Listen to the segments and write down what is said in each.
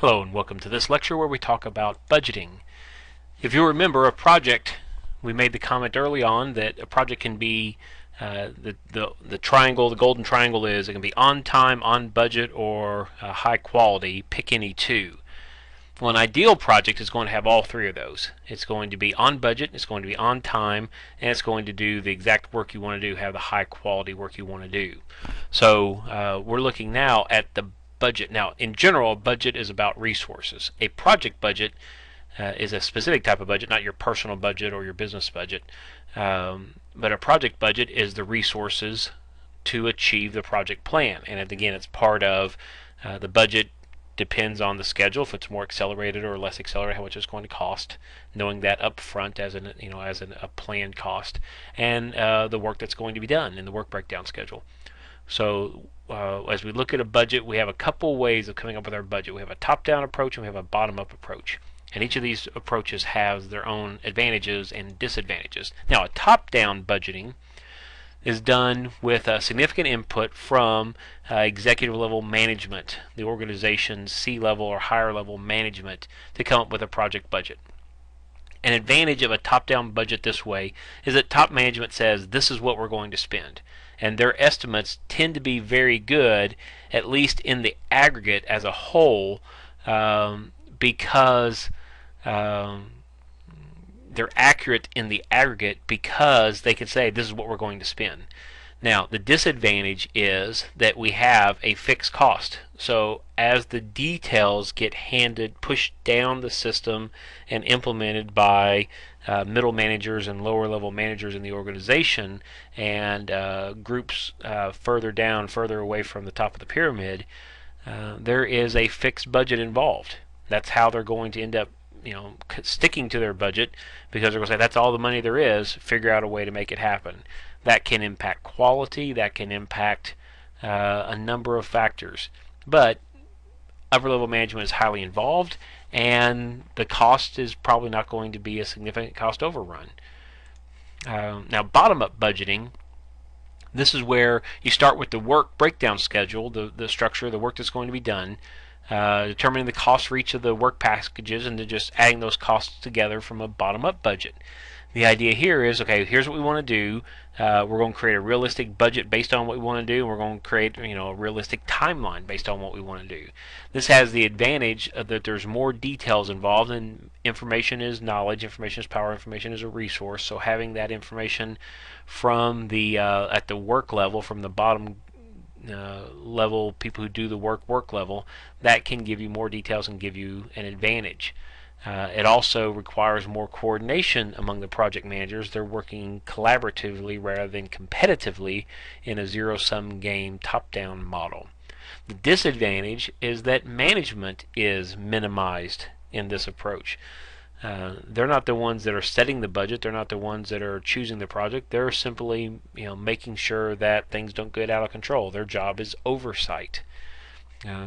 Hello and welcome to this lecture where we talk about budgeting. If you remember a project, we made the comment early on that a project can be the triangle, the golden triangle is it can be on time, on budget, or high quality. Pick any two. Well, an ideal project is going to have all three of those. It's going to be on budget, it's going to be on time, and it's going to do the exact work you want to do, have the high quality work you want to do. So we're looking now at the budget. Now, in general, a budget is about resources. A project budget is a specific type of budget, not your personal budget or your business budget. But a project budget is the resources to achieve the project plan. And again, it's part of the budget depends on the schedule, if it's more accelerated or less accelerated, how much it's going to cost, knowing that up front as a planned cost, and the work that's going to be done in the work breakdown schedule. So as we look at a budget, we have a couple ways of coming up with our budget. We have a top-down approach and we have a bottom-up approach. And each of these approaches has their own advantages and disadvantages. Now, a top-down budgeting is done with a significant input from executive level management, the organization's C-level or higher level management, to come up with a project budget. An advantage of a top-down budget this way is that top management says this is what we're going to spend, and their estimates tend to be very good, at least in the aggregate as a whole, because they're accurate in the aggregate because they can say this is what we're going to spend. Now, the disadvantage is that we have a fixed cost. So as the details get pushed down the system and implemented by middle managers and lower level managers in the organization, and groups further down, further away from the top of the pyramid, there is a fixed budget involved. That's how they're going to end up sticking to their budget, because they're going to say that's all the money there is, figure out a way to make it happen. That can impact quality, that can impact a number of factors. But upper level management is highly involved, and the cost is probably not going to be a significant cost overrun. Now, bottom-up budgeting, this is where you start with the work breakdown schedule, the structure of the work that's going to be done, determining the cost for each of the work packages, and then just adding those costs together from a bottom-up budget. The idea here is, okay, here's what we want to do. We're going to create a realistic budget based on what we want to do, and we're going to create a realistic timeline based on what we want to do. This has the advantage that there's more details involved, and information is knowledge, information is power, information is a resource. So having that information from the at the work level, from the bottom level, people who do the work level, that can give you more details and give you an advantage. It also requires more coordination among the project managers. They're working collaboratively rather than competitively in a zero-sum game top-down model. The disadvantage is that management is minimized in this approach. They're not the ones that are setting the budget. They're not the ones that are choosing the project. They're simply making sure that things don't get out of control. Their job is oversight.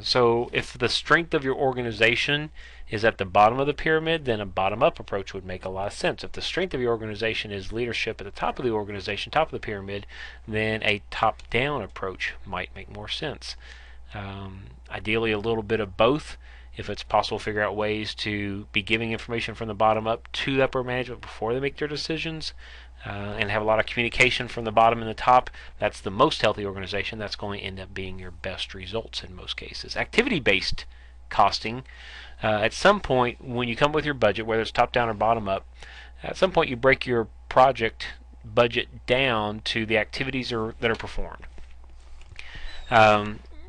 So if the strength of your organization is at the bottom of the pyramid, then a bottom-up approach would make a lot of sense. If the strength of your organization is leadership at the top of the organization, top of the pyramid, then a top-down approach might make more sense. Ideally, a little bit of both. If it's possible, figure out ways to be giving information from the bottom up to the upper management before they make their decisions, and have a lot of communication from the bottom and the top. That's the most healthy organization. That's going to end up being your best results in most cases. Activity-based costing, at some point when you come up with your budget, whether it's top-down or bottom-up, at some point you break your project budget down to the activities that are performed.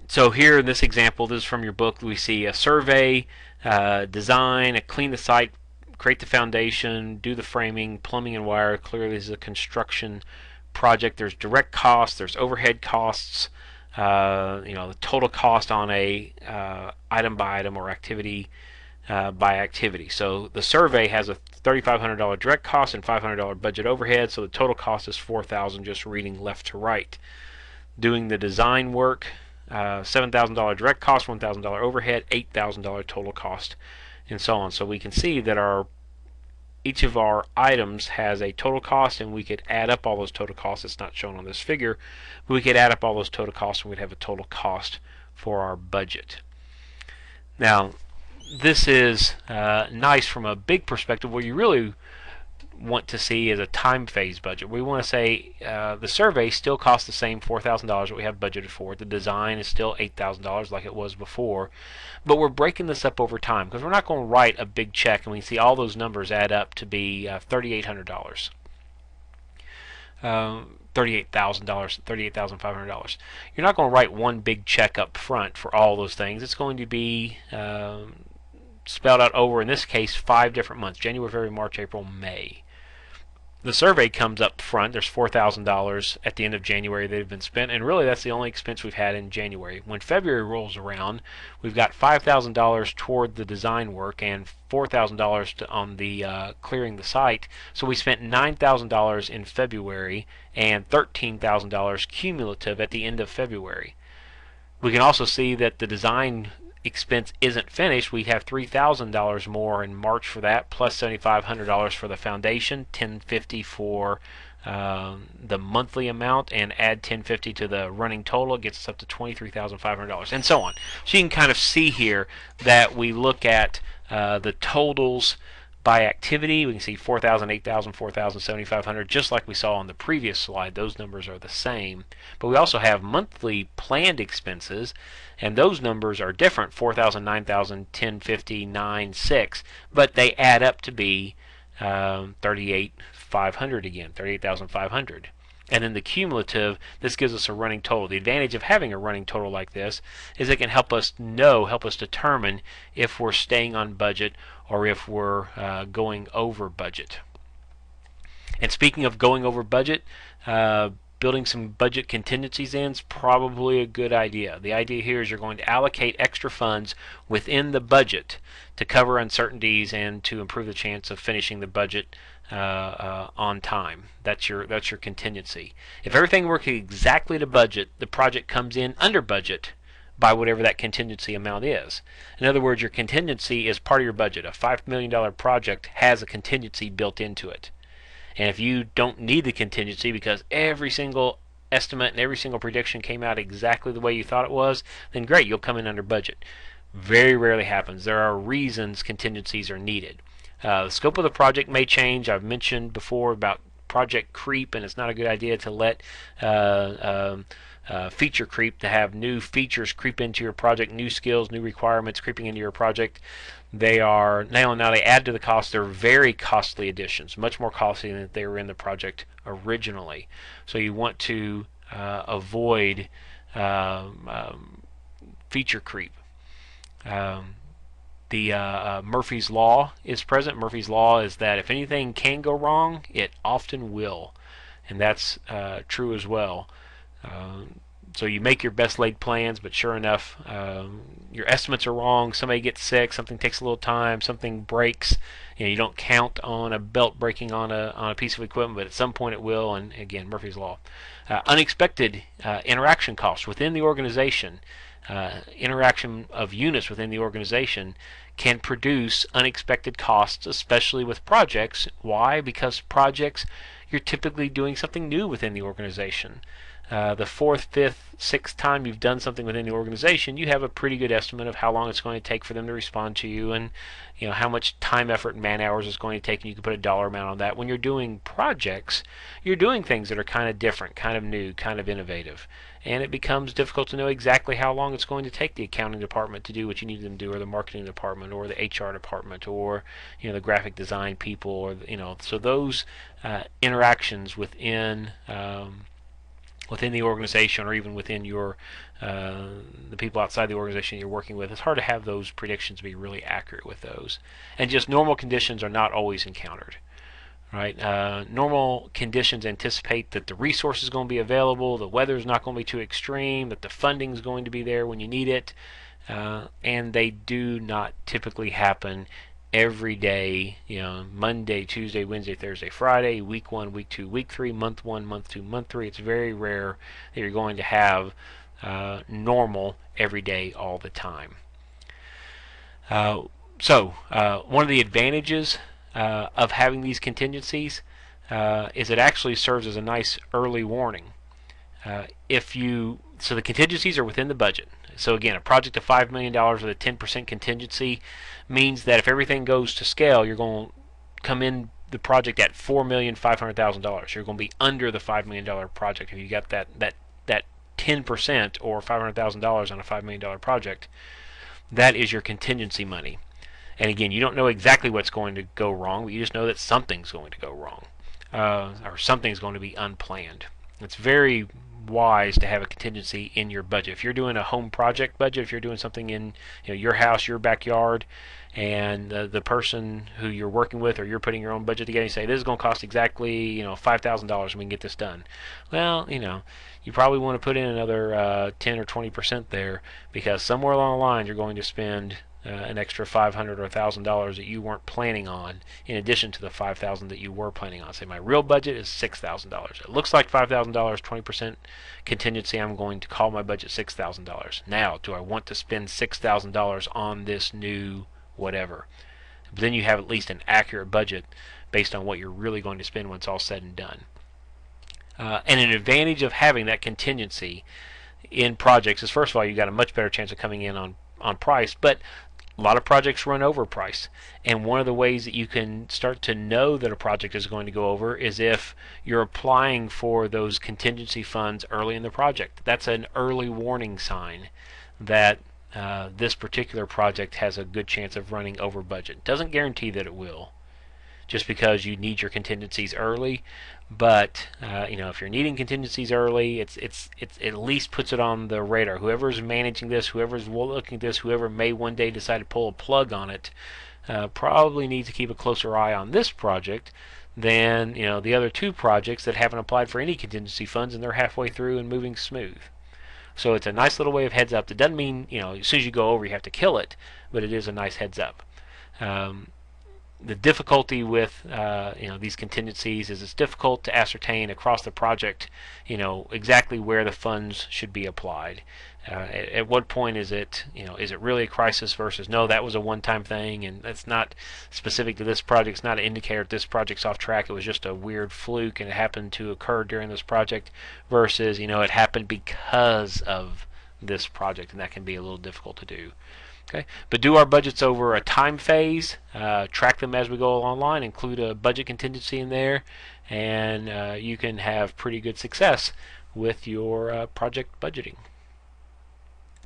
So here in this example, this is from your book, we see a survey, design, clean the site, create the foundation, do the framing, plumbing and wire. Clearly this is a construction project. There's direct costs, there's overhead costs, the total cost on a item by item or activity by activity. So the survey has a $3,500 direct cost and $500 budget overhead, so the total cost is $4,000 just reading left to right. Doing the design work, $7,000 direct cost, $1,000 overhead, $8,000 total cost, and so on. So we can see that each of our items has a total cost, and we could add up all those total costs. It's not shown on this figure, but we could add up all those total costs, and we'd have a total cost for our budget. Now, this is nice from a big perspective. Where you really want to see is a time phase budget. We want to say the survey still costs the same $4,000 that we have budgeted for. The design is still $8,000 like it was before, but we're breaking this up over time because we're not going to write a big check and we see all those numbers add up to be $3,800. $38,000, $38,500. You're not going to write one big check up front for all those things. It's going to be spelled out over, in this case, 5 different months: January, February, March, April, May. The survey comes up front. There's $4,000 at the end of January that have been spent, and really that's the only expense we've had in January. When February rolls around, we've got $5,000 toward the design work and $4,000 on the clearing the site. So we spent $9,000 in February and $13,000 cumulative at the end of February. We can also see that the design expense isn't finished. We have $3,000 more in March for that, plus $7,500 for the foundation, $1,050 for the monthly amount, and add $1,050 to the running total. It gets us up to $23,500, and so on. So you can kind of see here that we look at the totals by activity. We can see 4,000, 8,000, 4,000, 7,500, just like we saw on the previous slide. Those numbers are the same. But we also have monthly planned expenses, and those numbers are different: 4,000, 9,000, 10,50, 9, 6, but they add up to be 38,500 again, 38,500. And then the cumulative, this gives us a running total. The advantage of having a running total like this is it can help us determine if we're staying on budget or if we're going over budget. And speaking of going over budget, building some budget contingencies in is probably a good idea. The idea here is you're going to allocate extra funds within the budget to cover uncertainties and to improve the chance of finishing the budget on time. That's your contingency. If everything works exactly to budget, the project comes in under budget by whatever that contingency amount is. In other words, your contingency is part of your budget. A $5 million project has a contingency built into it. And if you don't need the contingency because every single estimate and every single prediction came out exactly the way you thought it was, then great, you'll come in under budget. Very rarely happens. There are reasons contingencies are needed. The scope of the project may change. I've mentioned before about project creep, and it's not a good idea to let feature creep, to have new features creep into your project, new skills, new requirements creeping into your project. They are now they add to the cost. They're very costly additions, much more costly than they were in the project originally. So you want to avoid feature creep. The Murphy's Law is present. Murphy's Law is that if anything can go wrong, it often will, and that's true as well. So you make your best laid plans, but sure enough, your estimates are wrong. Somebody gets sick, something takes a little time, something breaks. You don't count on a belt breaking on a piece of equipment, but at some point it will. And again, Murphy's Law. Unexpected interaction costs within the organization. Interaction of units within the organization can produce unexpected costs, especially with projects. Why? Because projects, you're typically doing something new within the organization. The fourth, fifth, sixth time you've done something within the organization, you have a pretty good estimate of how long it's going to take for them to respond to you, and how much time, effort, and man hours it's going to take, and you can put a dollar amount on that. When you're doing projects, you're doing things that are kind of different, kind of new, kind of innovative, and it becomes difficult to know exactly how long it's going to take the accounting department to do what you need them to do, or the marketing department, or the HR department, or the graphic design people, or so those interactions within the organization, or even within your the people outside the organization you're working with, it's hard to have those predictions be really accurate with those. And just normal conditions are not always encountered. Right? Normal conditions anticipate that the resource is going to be available, the weather is not going to be too extreme, that the funding is going to be there when you need it, and they do not typically happen every day. Monday, Tuesday, Wednesday, Thursday, Friday, week 1, week 2, week 3, month 1, month 2, month 3. It's very rare that you're going to have normal every day all the time. So one of the advantages of having these contingencies is it actually serves as a nice early warning. So the contingencies are within the budget. So again, a project of $5 million with a 10% contingency means that if everything goes to scale, you're going to come in the project at $4,500,000. You're going to be under the $5 million project if you got that 10% or $500,000 on a $5 million project. That is your contingency money. And again, you don't know exactly what's going to go wrong, but you just know that something's going to go wrong, or something's going to be unplanned. It's very wise to have a contingency in your budget. If you're doing a home project budget, if you're doing something in your house, your backyard, and the person who you're working with, or you're putting your own budget together, you say this is going to cost exactly $5,000 and we can get this done. Well, you probably want to put in another 10 or 20% there, because somewhere along the line you're going to spend an extra $500 or $1,000 that you weren't planning on, in addition to the $5,000 that you were planning on. Say my real budget is $6,000. It looks like $5,000, 20% contingency. I'm going to call my budget $6,000. Now, do I want to spend $6,000 on this new whatever? But then you have at least an accurate budget based on what you're really going to spend when it's all said and done. And an advantage of having that contingency in projects is, first of all, you got a much better chance of coming in on price, but a lot of projects run over price. And one of the ways that you can start to know that a project is going to go over is if you're applying for those contingency funds early in the project. That's an early warning sign that this particular project has a good chance of running over budget. Doesn't guarantee that it will, just because you need your contingencies early. But if you're needing contingencies early, it at least puts it on the radar. Whoever's managing this, whoever's looking at this, whoever may one day decide to pull a plug on it, probably needs to keep a closer eye on this project than the other two projects that haven't applied for any contingency funds and they're halfway through and moving smooth. So it's a nice little way of heads up. That doesn't mean as soon as you go over you have to kill it, but it is a nice heads up. The difficulty with these contingencies is it's difficult to ascertain across the project exactly where the funds should be applied. At what point is it really a crisis versus no, that was a one-time thing and that's not specific to this project. It's not an indicator that this project's off track. It was just a weird fluke and it happened to occur during this project, versus it happened because of this project, and that can be a little difficult to do. Okay, but do our budgets over a time phase, track them as we go online, include a budget contingency in there, and you can have pretty good success with your project budgeting.